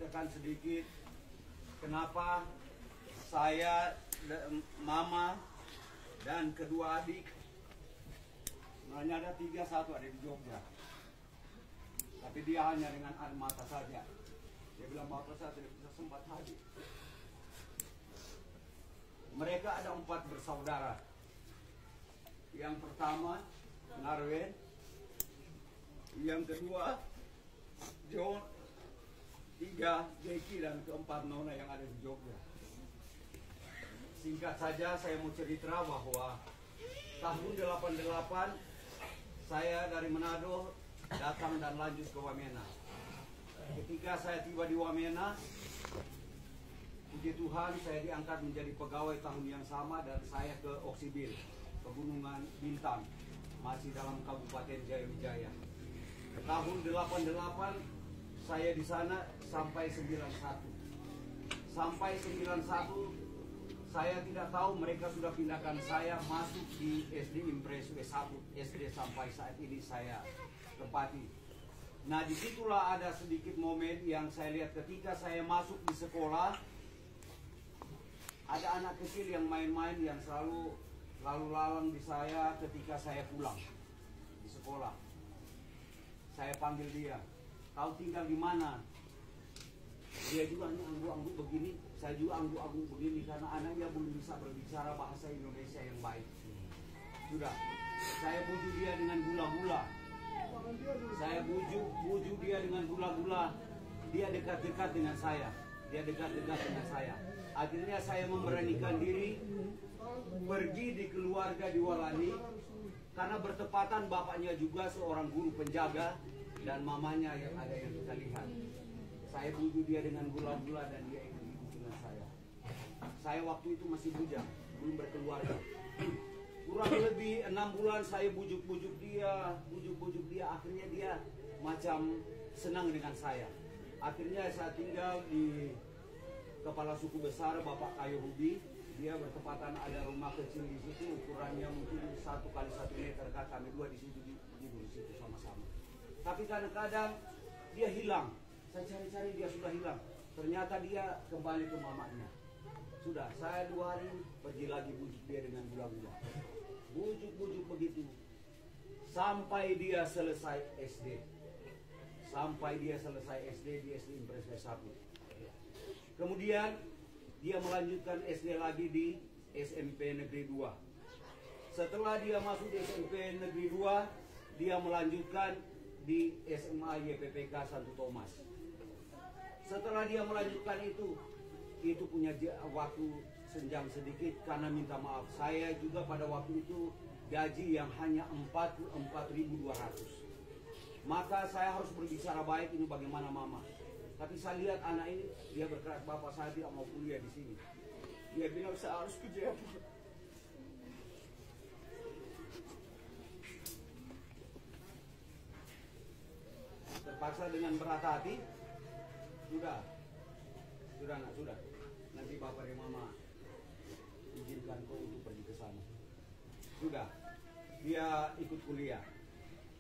ceritakan sedikit kenapa saya, mama, dan kedua adik, sebenarnya ada 3, satu ada di Jogja. Tapi dia hanya dengan air mata saja. Dia bilang, bapak saya tidak bisa sempat hadir. Mereka ada 4 bersaudara. Yang pertama, Narwen. Yang kedua, John. 3, Jeki, dan keempat Nona yang ada di Jogja. Singkat saja saya mau cerita bahwa tahun 88 saya dari Manado datang dan lanjut ke Wamena. Ketika saya tiba di Wamena, puji Tuhan saya diangkat menjadi pegawai tahun yang sama dan saya ke Oksibil, Pegunungan Bintang, masih dalam Kabupaten Jayawijaya. Tahun 88 saya di sana sampai 91. Sampai 91 saya tidak tahu mereka sudah pindahkan saya masuk di SD Impres W1, SD sampai saat ini saya tempati. Nah, disitulah ada sedikit momen yang saya lihat ketika saya masuk di sekolah. Ada anak kecil yang main-main yang selalu lalu lalang di saya ketika saya pulang di sekolah. Saya panggil dia, kau tinggal di mana? Dia juga angguk-angguk begini, saya juga angguk-angguk begini karena anaknya belum bisa berbicara bahasa Indonesia yang baik. Sudah, saya bujuk dia dengan gula-gula. Saya bujuk dia dengan gula-gula. Dia dekat-dekat dengan saya. Dia dekat-dekat dengan saya. Akhirnya saya memberanikan diri pergi di keluarga di Walani karena bertepatan bapaknya juga seorang guru penjaga dan mamanya yang ada yang kita lihat. Saya bujuk dia dengan gula-gula dan dia ikut dengan saya. Saya waktu itu masih bujang, belum berkeluarga. Kurang lebih 6 bulan saya bujuk-bujuk dia. Akhirnya dia macam senang dengan saya. Akhirnya saya tinggal di Kepala Suku Besar Bapak Kayu Hubi. Dia bertepatan ada rumah kecil di situ, ukurannya mungkin 1 kali 1 meter. Kami 2 di situ tidur di situ sama-sama. Tapi kadang-kadang dia hilang. Saya cari-cari dia sudah hilang. Ternyata dia kembali ke mamanya. Sudah, saya 2 hari pergi lagi bujuk dia dengan gula-gula. Bujuk-bujuk begitu. Sampai dia selesai SD. Sampai dia selesai SD di SD Impres W1. Kemudian dia melanjutkan SD lagi di SMP Negeri 2. Setelah dia masuk di SMP Negeri 2, dia melanjutkan di SMA YPPK Santo Thomas. Setelah dia melanjutkan itu punya waktu senjang sedikit karena minta maaf. Saya juga pada waktu itu gaji yang hanya 44.200. Maka saya harus berbicara baik ini bagaimana mama. Tapi saya lihat anak ini, dia berkeras, bapak saya tidak mau kuliah di sini. Dia bilang saya harus ke Jayapura. Terpaksa dengan berat hati, sudah nak, sudah. Nanti bapak dan mama izinkan kau untuk pergi ke sana. Sudah, dia ikut kuliah.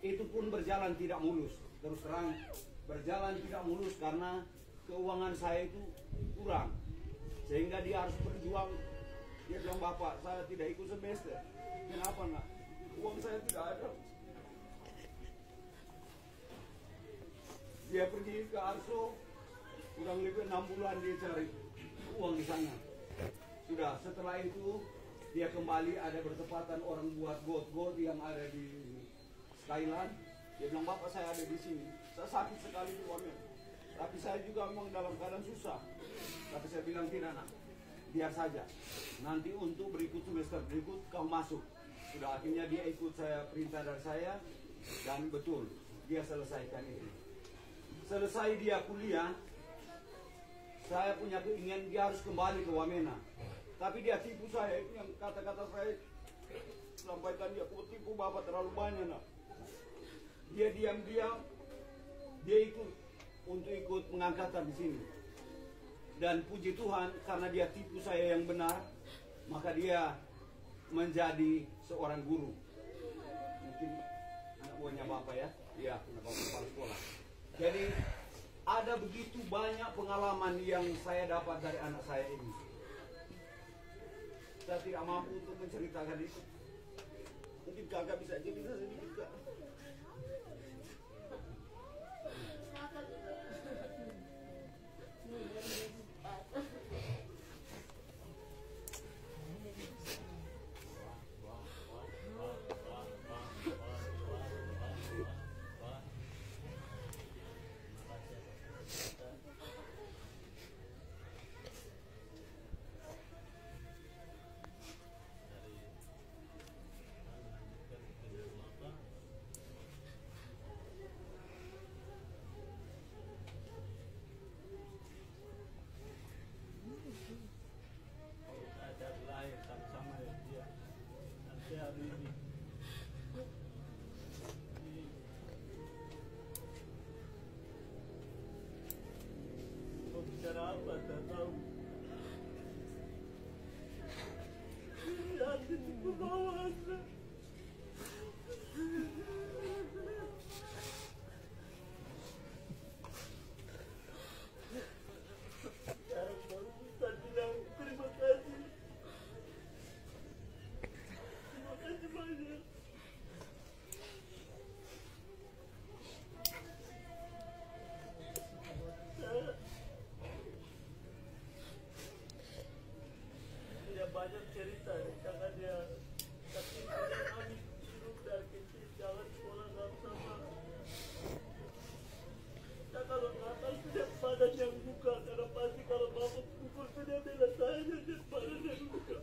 Itu pun berjalan tidak mulus. Terus terang berjalan tidak mulus karena keuangan saya itu kurang. Sehingga dia harus berjuang. Dia bilang, bapak saya tidak ikut semester. Kenapa nak? Uang saya tidak ada. Dia pergi ke Arso, kurang lebih 6 bulan dia cari uang di sana. Sudah, setelah itu dia kembali, ada bertepatan orang buat got-got yang ada di Thailand. Dia bilang, bapak saya ada di sini. Saya sakit sekali di Wamen. Tapi saya juga memang dalam keadaan susah. Tapi saya bilang, tidak nak, biar saja. Nanti untuk berikut semester berikut kau masuk. Sudah, akhirnya dia ikut saya, perintah dari saya. Dan betul, dia selesaikan itu. Selesai dia kuliah, saya punya keinginan dia harus kembali ke Wamena. Tapi dia tipu saya, itu yang kata-kata saya sampaikan dia, aku tipu bapak terlalu banyak nak. Dia diam-diam, dia ikut pengangkatan di sini. Dan puji Tuhan, karena dia tipu saya yang benar, maka dia menjadi seorang guru. Mungkin anak buahnya bapak ya, iya, anak bapak kepala sekolah. Jadi Ada begitu banyak pengalaman yang saya dapat dari anak saya ini. Saya tidak mampu untuk menceritakan itu. Mungkin kakak bisa cerita sedikit, Kak. Bicara apa, tak tahu. Hati itu bawa anda. Sekarang baru Ustaz bilang terima kasih. Terima kasih banyak. Banyak cerita karena dia tapi kami hidup dari kecil jalan sekolah sama-sama. Nah kalau nakal sudah badan yang buka karena pasti kalau bapak pukul sudah bela saya dan badan yang buka.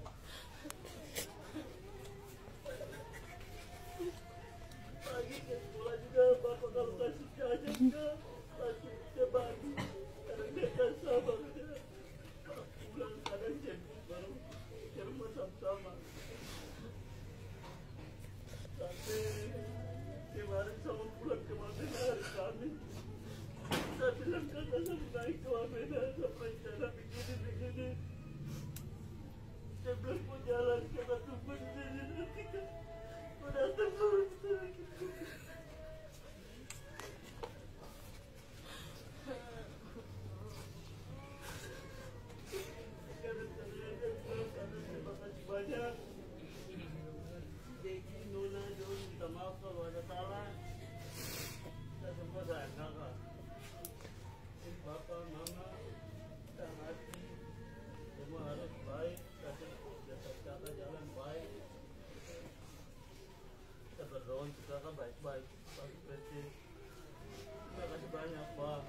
Pagi ke sekolah juga bapak kalau kasih jajan kan langsung sebagi karena dia kan sabar dia. Pulang kadang jemput baru rumah sama-sama sampai kemarin sama pulang ke Wamena hari Kamis. Saya bilang kakak sama naik ke Wamena sampai cara begini. Saya bilang mau jalan kakak tunggu di sini nanti kan mau datang turun. Banyak Deki, Nona, John, minta maaf kalau ada salah. Kita semua sayang kakak. Bapak, mama, dan hati semua harus baik. Kasih kakak jalan baik. Kita berdoa untuk kakak baik-baik. Pak Presiden, terima kasih banyak Pak.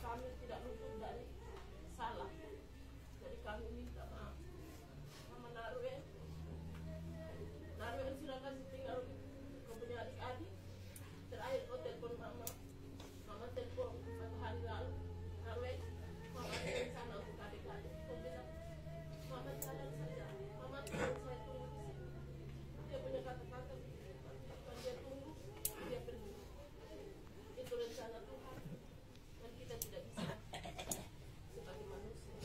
Kami tidak luput dari salah, jadi kami minta maaf. Mama Narwen silakan tinggal kau punya adik-adik. Terakhir kau telepon mama telepon 1 hari lalu. Narwen, mama di sana untuk adik-adik. Kau bilang mama sadar saja, mama saya tunggu di sini. Dia punya kata-kata, dia tunggu, dia pergi. Itu rencana Tuhan. Kita tidak bisa sebagai manusia.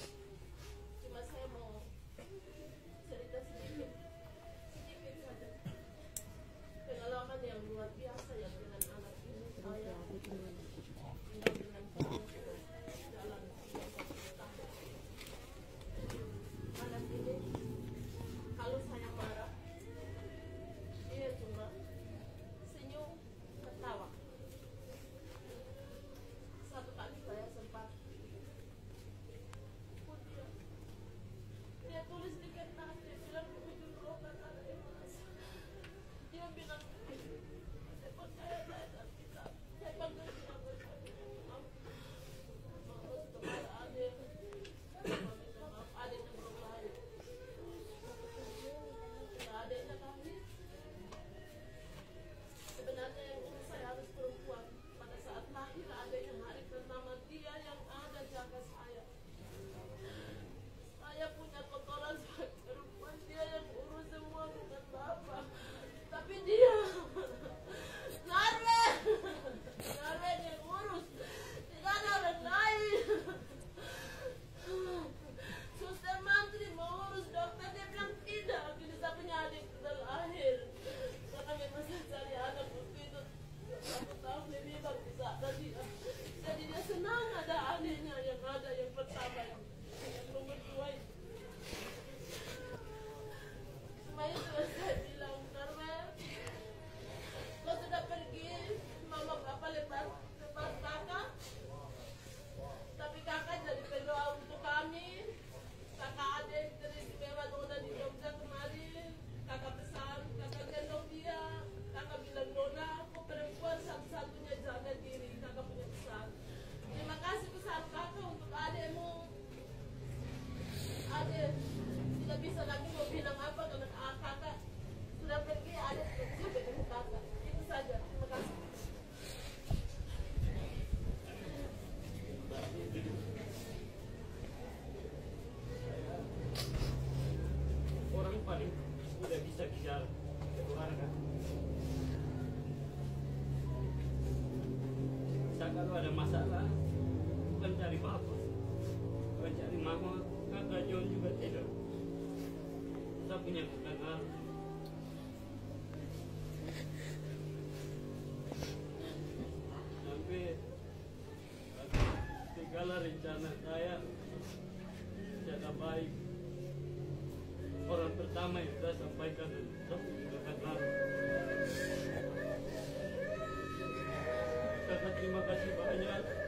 Cuma saya mau cerita sedikit saja pengalaman yang luar biasa yang dengan anak ini. Saya tinggal dengan kamu jalan 30 tahun. Anak ini kalau saya marah dia cuma senyum ketawa. Satu kali saya sempat dia tulis di kertas, dia bilang ujung rokan ada emas. Dia bilang saya percaya saya dan kita, saya panggil dia kalau ada masalah bukan cari papa, bukan cari mama, kakak John juga tidak. Saya punya kakak. Sampai segala rencana saya tidak baik. Orang pertama yang saya sampaikan adalah kakak. Kakak terima kasih banyak.